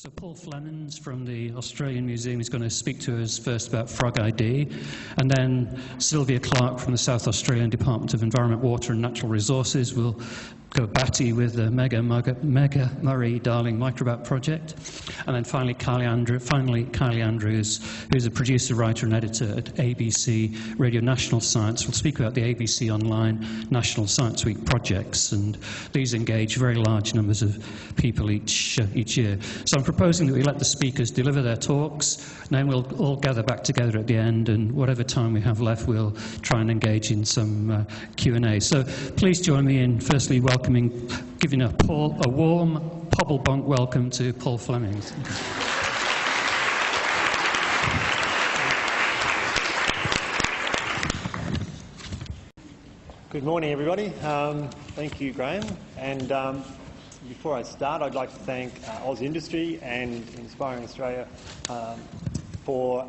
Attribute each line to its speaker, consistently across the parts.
Speaker 1: So Paul Flemons from the Australian Museum is going to speak to us first about FrogID, and then Sylvia Clark from the South Australian Department of Environment, Water and Natural Resources will go batty with the Mega Murray-Darling Microbat project. And then finally Kylie Andrews, who's a producer, writer and editor at ABC Radio National Science, will speak about the ABC Online National Science Week projects. And these engage very large numbers of people each year. So I'm proposing that we let the speakers deliver their talks, and then we'll all gather back together at the end, and whatever time we have left, we'll try and engage in some Q&A. So please join me in firstly giving a warm Pobblebonk welcome to Paul Flemons.
Speaker 2: Good morning, everybody. Thank you, Graham. And before I start, I'd like to thank Oz Industry and Inspiring Australia for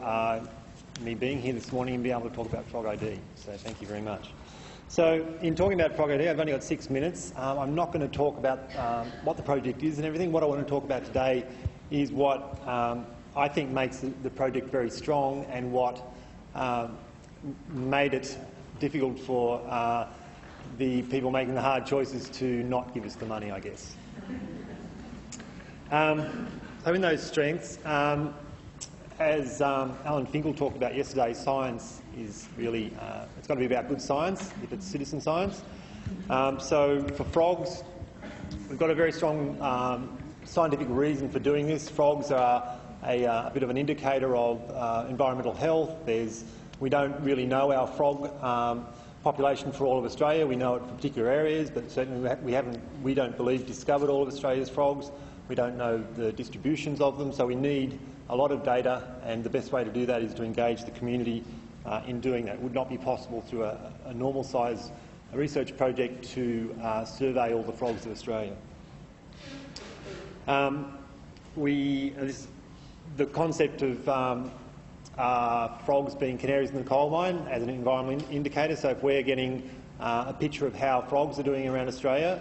Speaker 2: me being here this morning and being able to talk about FrogID. So thank you very much. So in talking about FrogID, I've only got 6 minutes. I'm not going to talk about what the project is and everything. What I want to talk about today is what I think makes the project very strong and what made it difficult for the people making the hard choices to not give us the money, I guess. So in those strengths, as Alan Finkel talked about yesterday, science is really, it's got to be about good science if it's citizen science. So for frogs, we've got a very strong scientific reason for doing this. Frogs are a bit of an indicator of environmental health. We don't really know our frog population for all of Australia. We know it for particular areas, but certainly we don't believe discovered all of Australia's frogs. We don't know the distributions of them, so we need a lot of data, and the best way to do that is to engage the community in doing that. It would not be possible through a normal size research project to survey all the frogs of Australia. The concept of frogs being canaries in the coal mine as an environmental indicator, so if we're getting a picture of how frogs are doing around Australia,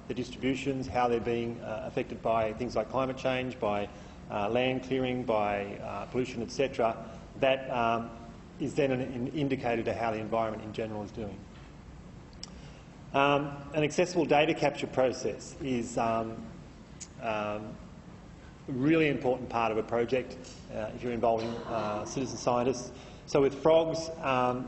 Speaker 2: the distributions, how they're being affected by things like climate change, by land clearing, by pollution, etc., that is then an indicator to how the environment in general is doing. An accessible data capture process is a really important part of a project if you're involving citizen scientists. So with frogs,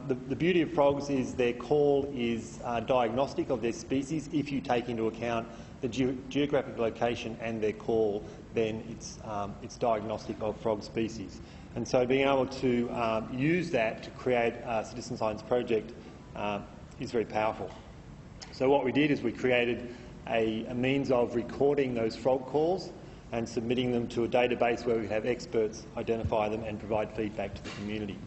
Speaker 2: the beauty of frogs is their call is diagnostic of their species. If you take into account the geographic location and their call, then it's diagnostic of frog species. And so being able to use that to create a citizen science project is very powerful. So what we did is we created a means of recording those frog calls and submitting them to a database where we have experts identify them and provide feedback to the community.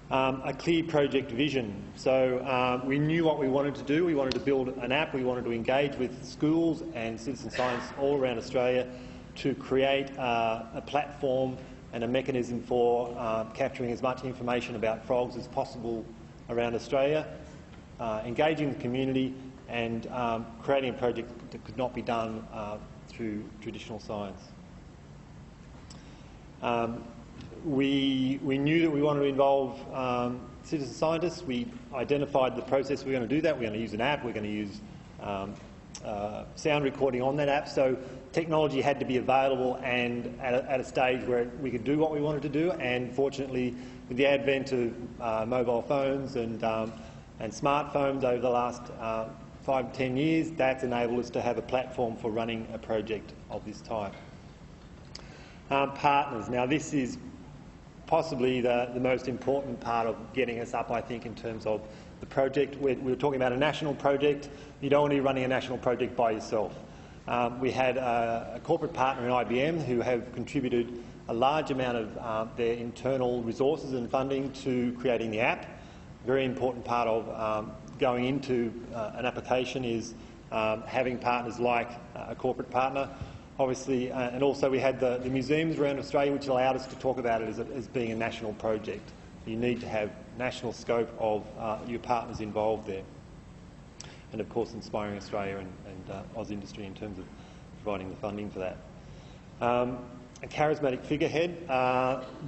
Speaker 2: A clear project vision. So we knew what we wanted to do. We wanted to build an app. We wanted to engage with schools and citizen science all around Australia to create a platform and a mechanism for capturing as much information about frogs as possible around Australia, engaging the community and creating a project that could not be done through traditional science. We knew that we wanted to involve citizen scientists. We identified the process we're going to do that. We're going to use an app. We're going to use sound recording on that app. So technology had to be available and at a stage where we could do what we wanted to do. And fortunately, with the advent of mobile phones and smartphones over the last 5 to 10 years, that's enabled us to have a platform for running a project of this type. Partners. Now this is possibly the most important part of getting us up, I think, in terms of the project. We were talking about a national project. You don't want to be running a national project by yourself. We had a corporate partner in IBM who have contributed a large amount of their internal resources and funding to creating the app. A very important part of going into an application is having partners like a corporate partner. Obviously, and also we had the museums around Australia which allowed us to talk about it as being a national project. You need to have national scope of your partners involved there. And of course Inspiring Australia and Oz Industry in terms of providing the funding for that. A charismatic figurehead,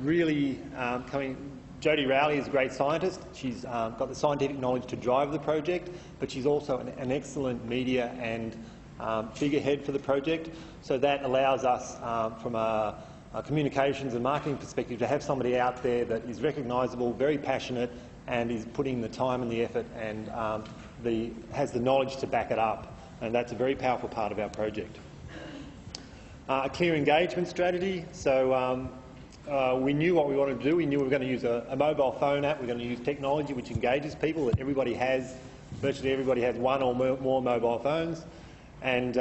Speaker 2: really coming. Jodie Rowley is a great scientist. She's got the scientific knowledge to drive the project, but she's also an excellent media and figurehead for the project. So that allows us, from a communications and marketing perspective, to have somebody out there that is recognisable, very passionate, and is putting the time and the effort and has the knowledge to back it up. And that's a very powerful part of our project. A clear engagement strategy. So we knew what we wanted to do. We knew we were going to use a mobile phone app. We're going to use technology which engages people, that everybody has, virtually everybody has one or more mobile phones. And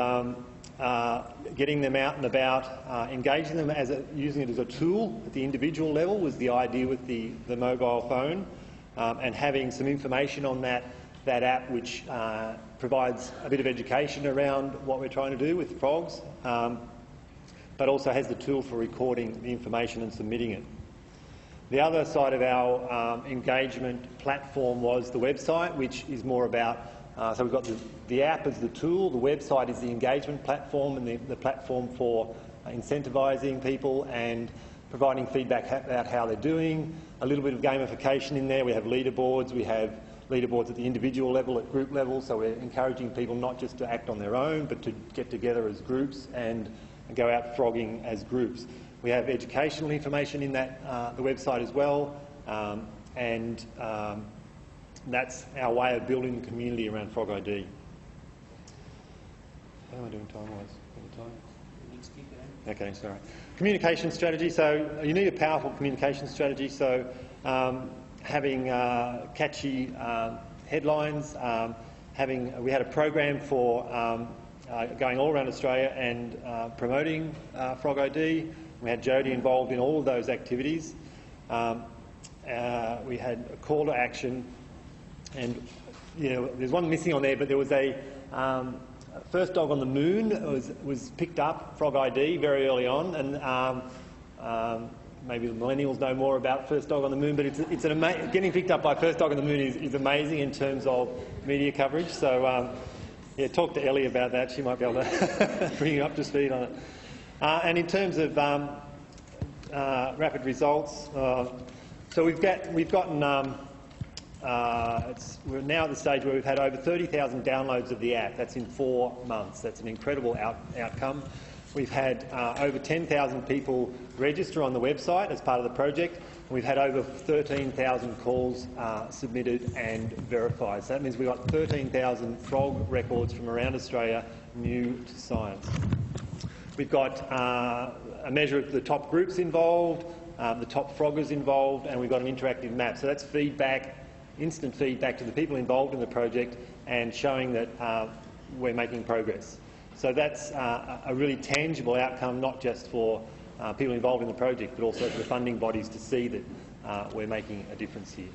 Speaker 2: getting them out and about, engaging them using it as a tool at the individual level was the idea with the mobile phone, and having some information on that app which provides a bit of education around what we're trying to do with frogs, but also has the tool for recording the information and submitting it. The other side of our engagement platform was the website, which is more about, so we've got the app as the tool, the website is the engagement platform and the platform for incentivising people and providing feedback about how they're doing. A little bit of gamification in there. We have leaderboards. We have leaderboards at the individual level, at group level, so we're encouraging people not just to act on their own, but to get together as groups and go out frogging as groups. We have educational information in that the website as well, and that's our way of building the community around FrogID. How am I doing time-wise? Okay, sorry. Communication strategy. So you need a powerful communication strategy. So having catchy headlines. We had a program for going all around Australia and promoting FrogID. We had Jodie involved in all of those activities. We had a call to action, and there's one missing on there, but there was a first dog on the moon was picked up, FrogID, very early on, and maybe the millennials know more about first dog on the moon, but getting picked up by first dog on the moon is amazing in terms of media coverage. So yeah, talk to Ellie about that. She might be able to bring you up to speed on it. And in terms of rapid results, so we've gotten. We're now at the stage where we've had over 30,000 downloads of the app. That's in 4 months. That's an incredible outcome. We've had over 10,000 people register on the website as part of the project. We've had over 13,000 calls submitted and verified. So that means we've got 13,000 frog records from around Australia new to science. We've got a measure of the top groups involved, the top froggers involved, and we've got an interactive map. So that's feedback, instant feedback to the people involved in the project and showing that we're making progress. So that's a really tangible outcome, not just for people involved in the project, but also for the funding bodies to see that we're making a difference here.